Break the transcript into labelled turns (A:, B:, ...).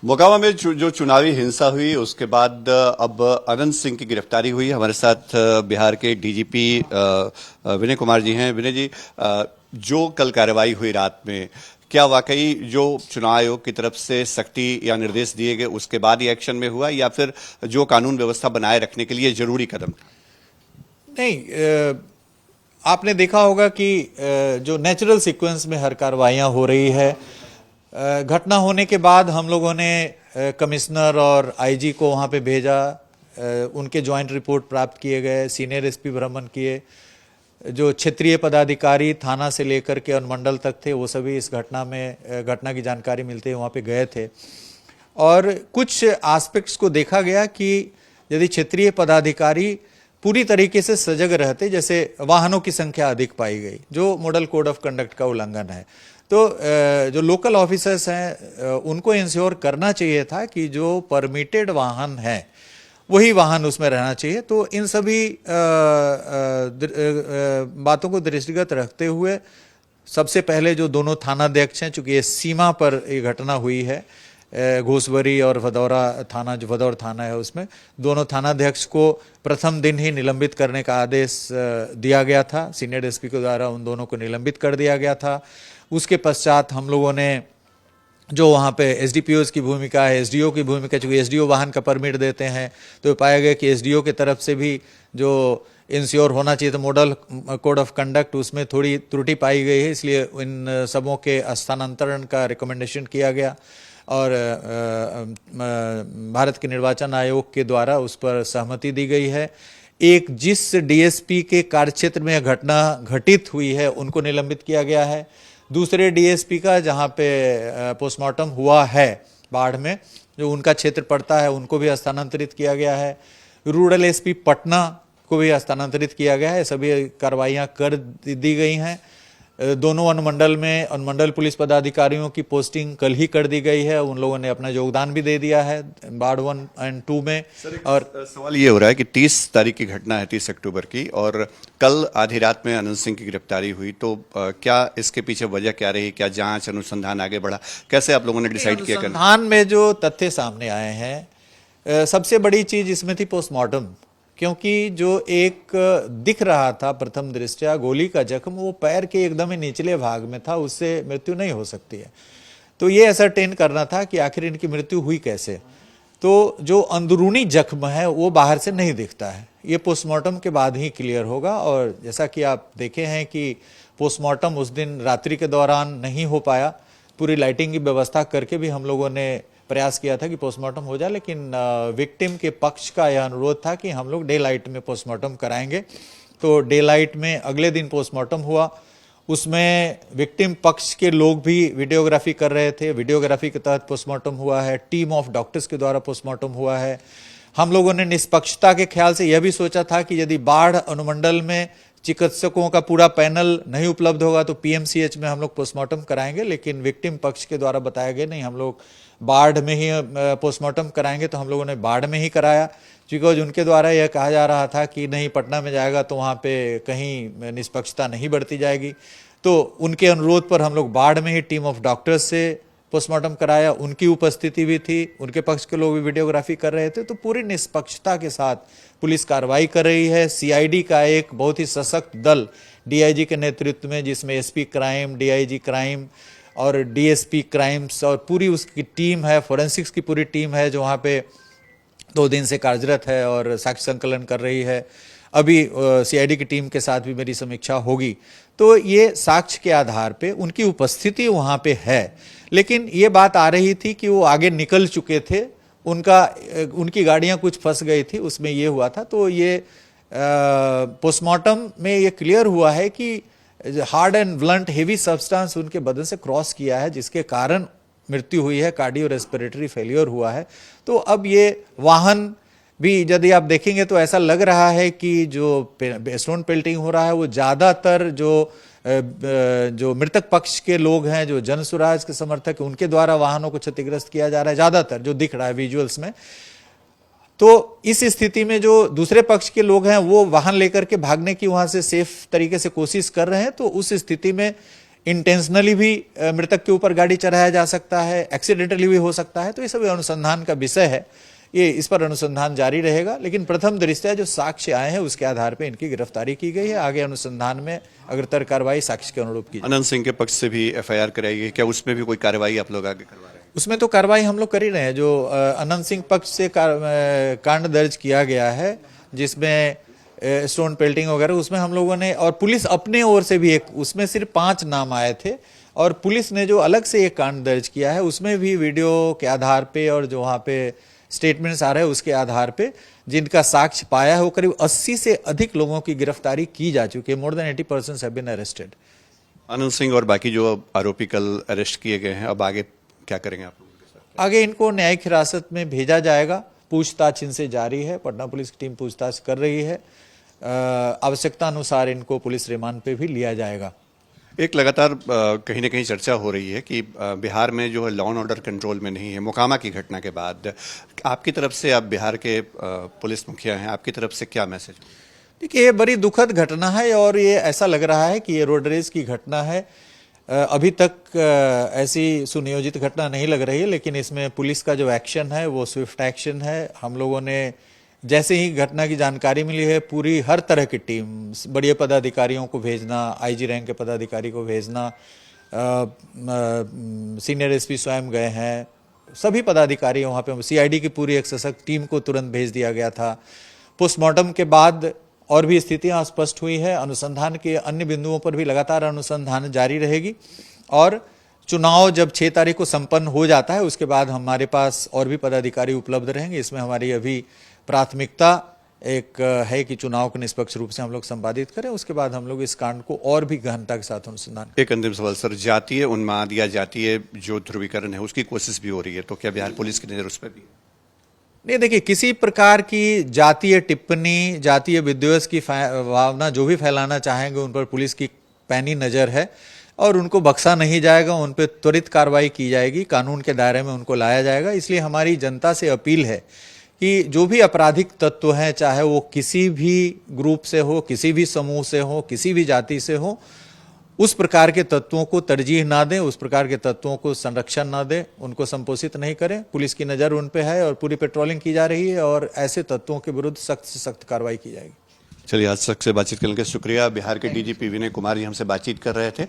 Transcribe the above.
A: मोकामा में जो चुनावी हिंसा हुई उसके बाद अब अनंत सिंह की गिरफ्तारी हुई। हमारे साथ बिहार के डीजीपी विनय कुमार जी हैं। विनय जी, जो कल कार्रवाई हुई रात में, क्या वाकई जो चुनाव आयोग की तरफ से सख्ती या निर्देश दिए गए उसके बाद ही एक्शन में हुआ, या फिर जो कानून व्यवस्था बनाए रखने के लिए जरूरी कदम?
B: नहीं, आपने देखा होगा कि जो नेचुरल सीक्वेंस में हर कार्रवाइयाँ हो रही है। घटना होने के बाद हम लोगों ने कमिश्नर और आईजी को वहाँ पे भेजा, उनके जॉइंट रिपोर्ट प्राप्त किए गए, सीनियर एसपी भ्रमण किए, जो क्षेत्रीय पदाधिकारी थाना से लेकर के अनुमंडल तक थे वो सभी इस घटना की जानकारी मिलते वहाँ पे गए थे। और कुछ एस्पेक्ट्स को देखा गया कि यदि क्षेत्रीय पदाधिकारी पूरी तरीके से सजग रहते, जैसे वाहनों की संख्या अधिक पाई गई, जो मॉडल कोड ऑफ कंडक्ट का उल्लंघन है, तो जो लोकल ऑफिसर्स हैं उनको इंश्योर करना चाहिए था कि जो परमिटेड वाहन है वही वाहन उसमें रहना चाहिए। तो इन सभी बातों को दृष्टिगत रखते हुए सबसे पहले जो दोनों थानाध्यक्ष हैं, चूंकि ये सीमा पर ये घटना हुई है, घोसवरी और भदौरा थाना, जो भदौर थाना है उसमें, दोनों थानाध्यक्ष को प्रथम दिन ही निलंबित करने का आदेश दिया गया था। सीनियर एसपी के द्वारा उन दोनों को निलंबित कर दिया गया था। उसके पश्चात हम लोगों ने जो वहाँ पे एसडीपीओ की भूमिका है, एसडीओ की भूमिका, चूँकि एसडीओ वाहन का परमिट देते हैं, तो पाया गया कि एसडीओ की तरफ से भी जो इंश्योर होना चाहिए था मॉडल कोड ऑफ कंडक्ट, उसमें थोड़ी त्रुटि पाई गई है, इसलिए इन सबों के स्थानांतरण का रिकमेंडेशन किया गया और भारत के निर्वाचन आयोग के द्वारा उस पर सहमति दी गई है। एक जिस डीएसपी के कार्यक्षेत्र में घटना घटित हुई है उनको निलंबित किया गया है। दूसरे डीएसपी का जहां पे पोस्टमार्टम हुआ है बाढ़ में, जो उनका क्षेत्र पड़ता है, उनको भी हस्तांतरित किया गया है। रूरल एसपी पटना को भी हस्तांतरित किया गया है। सभी कार्रवाइयां कर दी गई हैं। दोनों अनुमंडल में अनुमंडल पुलिस पदाधिकारियों की पोस्टिंग कल ही कर दी गई है। उन लोगों ने अपना योगदान भी दे दिया है बाढ़ 1 और 2 में।
A: और सवाल ये हो रहा है कि 30 तारीख की घटना है, 30 अक्टूबर की, और कल आधी रात में अनंत सिंह की गिरफ्तारी हुई, तो क्या इसके पीछे वजह क्या रही? क्या जांच अनुसंधान आगे बढ़ा? कैसे आप लोगों ने डिसाइड किया?
B: अनुसंधान में जो तथ्य सामने आए हैं, सबसे बड़ी चीज इसमें थी पोस्टमार्टम, क्योंकि जो एक दिख रहा था प्रथम दृष्टया गोली का जख्म वो पैर के एकदम ही निचले भाग में था, उससे मृत्यु नहीं हो सकती है। तो ये असरटेन करना था कि आखिर इनकी मृत्यु हुई कैसे। तो जो अंदरूनी जख्म है वो बाहर से नहीं दिखता है, ये पोस्टमार्टम के बाद ही क्लियर होगा। और जैसा कि आप देखे हैं कि पोस्टमार्टम उस दिन रात्रि के दौरान नहीं हो पाया, पूरी लाइटिंग की व्यवस्था करके भी हम लोगों ने प्रयास किया था कि पोस्टमार्टम हो जाए, लेकिन विक्टिम के पक्ष का यह अनुरोध था कि हम लोग डे लाइट में पोस्टमार्टम कराएंगे। तो डे लाइट में अगले दिन पोस्टमार्टम हुआ। उसमें विक्टिम पक्ष के लोग भी वीडियोग्राफी कर रहे थे, वीडियोग्राफी के तहत पोस्टमार्टम हुआ है। टीम ऑफ डॉक्टर्स के द्वारा पोस्टमार्टम हुआ है। हम लोगों ने निष्पक्षता के ख्याल से यह भी सोचा था कि यदि बाढ़ अनुमंडल में चिकित्सकों का पूरा पैनल नहीं उपलब्ध होगा तो पीएमसीएच में हम लोग पोस्टमार्टम कराएंगे, लेकिन विक्टिम पक्ष के द्वारा बताया गया नहीं, हम लोग बाढ़ में ही पोस्टमार्टम कराएंगे। तो हम लोगों ने बाढ़ में ही कराया, क्योंकि उनके द्वारा यह कहा जा रहा था कि नहीं, पटना में जाएगा तो वहाँ पे कहीं निष्पक्षता नहीं बरती जाएगी। तो उनके अनुरोध पर हम लोग बाढ़ में ही टीम ऑफ डॉक्टर्स से पोस्टमार्टम कराया। उनकी उपस्थिति भी थी, उनके पक्ष के लोग भी वीडियोग्राफी कर रहे थे। तो पूरी निष्पक्षता के साथ पुलिस कार्रवाई कर रही है। सीआईडी का एक बहुत ही सशक्त दल डीआईजी के नेतृत्व में, जिसमें एसपी क्राइम, डीआईजी क्राइम और डीएसपी क्राइम्स और पूरी उसकी टीम है, फोरेंसिक्स की पूरी टीम है, जो वहाँ पे 2 दिन से कार्यरत है और साक्ष्य संकलन कर रही है। अभी सीआईडी की टीम के साथ भी मेरी समीक्षा होगी। तो ये साक्ष्य के आधार पे उनकी उपस्थिति वहाँ पे है, लेकिन ये बात आ रही थी कि वो आगे निकल चुके थे, उनकी गाड़ियाँ कुछ फंस गई थी, उसमें ये हुआ था। तो ये पोस्टमार्टम में ये क्लियर हुआ है कि hard and blunt heavy substance उनके बदन से क्रॉस किया है, जिसके कारण मृत्यु हुई है, कार्डियो रेस्पिरेटरी फेलियर हुआ है। तो अब ये वाहन भी यदि आप देखेंगे तो ऐसा लग रहा है कि जो स्टोन पेल्टिंग हो रहा है वो ज्यादातर जो मृतक पक्ष के लोग हैं, जो जन स्वराज के समर्थक, उनके द्वारा वाहनों को क्षतिग्रस्त किया जा रहा है, ज्यादातर जो दिख रहा है विजुअल्स में। तो इस स्थिति में जो दूसरे पक्ष के लोग हैं वो वाहन लेकर के भागने की वहां से सेफ तरीके से कोशिश कर रहे हैं। तो उस स्थिति में इंटेंशनली भी मृतक के ऊपर गाड़ी चढ़ाया जा सकता है, एक्सीडेंटली भी हो सकता है। तो ये सब अनुसंधान का विषय है, ये इस पर अनुसंधान जारी रहेगा। लेकिन प्रथम दृष्टया जो साक्ष्य आए हैं उसके आधार पर इनकी गिरफ्तारी की गई है। आगे अनुसंधान में अग्रतर कार्रवाई साक्ष्य के अनुरूप की।
A: अनंत सिंह के पक्ष से भी एफआईआर कराई गई, क्या उसमें भी कोई कार्रवाई आप लोग आगे करवा रहे हैं?
B: उसमें तो कार्रवाई हम लोग कर ही रहे हैं। जो अनंत सिंह पक्ष से कांड दर्ज किया गया है जिसमें स्टोन पेल्टिंग वगैरह, उसमें हम लोगों ने, और पुलिस अपने ओर से भी एक, उसमें सिर्फ 5 नाम आए थे और पुलिस ने जो अलग से एक कांड दर्ज किया है उसमें भी वीडियो के आधार पे और जो वहाँ पे स्टेटमेंट्स आ रहे हैं उसके आधार पे जिनका साक्ष्य पाया है वो करीब 80 से अधिक लोगों की गिरफ्तारी की जा चुकी है। More than 80% have been arrested.
A: Anant Singh और बाकी जो आरोपी कल अरेस्ट किए गए हैं, अब आगे क्या करेंगे आप लोगों के साथ?
B: आगे इनको न्यायिक हिरासत में भेजा जाएगा। पूछताछ इनसे जारी है, पटना पुलिस की टीम पूछताछ कर रही है। आवश्यकता अनुसार इनको पुलिस रिमांड पे भी लिया जाएगा।
A: एक लगातार कहीं ना कहीं चर्चा हो रही है कि बिहार में जो है लॉ एंड ऑर्डर कंट्रोल में नहीं है। मोकामा की घटना के बाद आपकी तरफ से, आप बिहार के पुलिस मुखिया हैं, आपकी तरफ से क्या मैसेज?
B: देखिए, ये बड़ी दुखद घटना है और ये ऐसा लग रहा है कि ये रोड रेज की घटना है। अभी तक ऐसी सुनियोजित घटना नहीं लग रही है, लेकिन इसमें पुलिस का जो एक्शन है वो स्विफ्ट एक्शन है। हम लोगों ने जैसे ही घटना की जानकारी मिली है पूरी हर तरह की टीम, बड़े पदाधिकारियों को भेजना, आईजी रैंक के पदाधिकारी को भेजना, सीनियर एसपी स्वयं गए हैं, सभी पदाधिकारी वहाँ पे, सीआईडी की पूरी एक सशक्त टीम को तुरंत भेज दिया गया था। पोस्टमार्टम के बाद और भी स्थितियां स्पष्ट हुई है। अनुसंधान के अन्य बिंदुओं पर भी लगातार अनुसंधान जारी रहेगी और चुनाव जब 6 तारीख को संपन्न हो जाता है उसके बाद हमारे पास और भी पदाधिकारी उपलब्ध रहेंगे। इसमें हमारी अभी प्राथमिकता एक है कि चुनाव को निष्पक्ष रूप से हम लोग संपादित करें। उसके बाद हम लोग इस कांड को और भी गहनता के साथ अनुसंधान।
A: एक अंतिम सवाल सर, जातीय उन्माद या जातीय जो ध्रुवीकरण है उसकी कोशिश भी हो रही है, तो क्या बिहार पुलिस की नजर उस पर भी है?
B: नहीं, देखिए, किसी प्रकार की जातीय टिप्पणी, जातीय विद्वेष की भावना जो भी फैलाना चाहेंगे उन पर पुलिस की पैनी नजर है और उनको बख्शा नहीं जाएगा। उन पर त्वरित कार्रवाई की जाएगी, कानून के दायरे में उनको लाया जाएगा। इसलिए हमारी जनता से अपील है कि जो भी आपराधिक तत्व हैं, चाहे वो किसी भी ग्रुप से हो, किसी भी समूह से हो, किसी भी जाति से हो, उस प्रकार के तत्वों को तरजीह ना दें, उस प्रकार के तत्वों को संरक्षण ना दें, उनको संपोषित नहीं करें। पुलिस की नज़र उन पे है और पूरी पेट्रोलिंग की जा रही है और ऐसे तत्वों के विरुद्ध सख्त से सख्त कार्रवाई की जाएगी।
A: चलिए, आज तक से बातचीत करने के शुक्रिया। बिहार के डीजीपी विनय कुमार जी हमसे बातचीत कर रहे थे।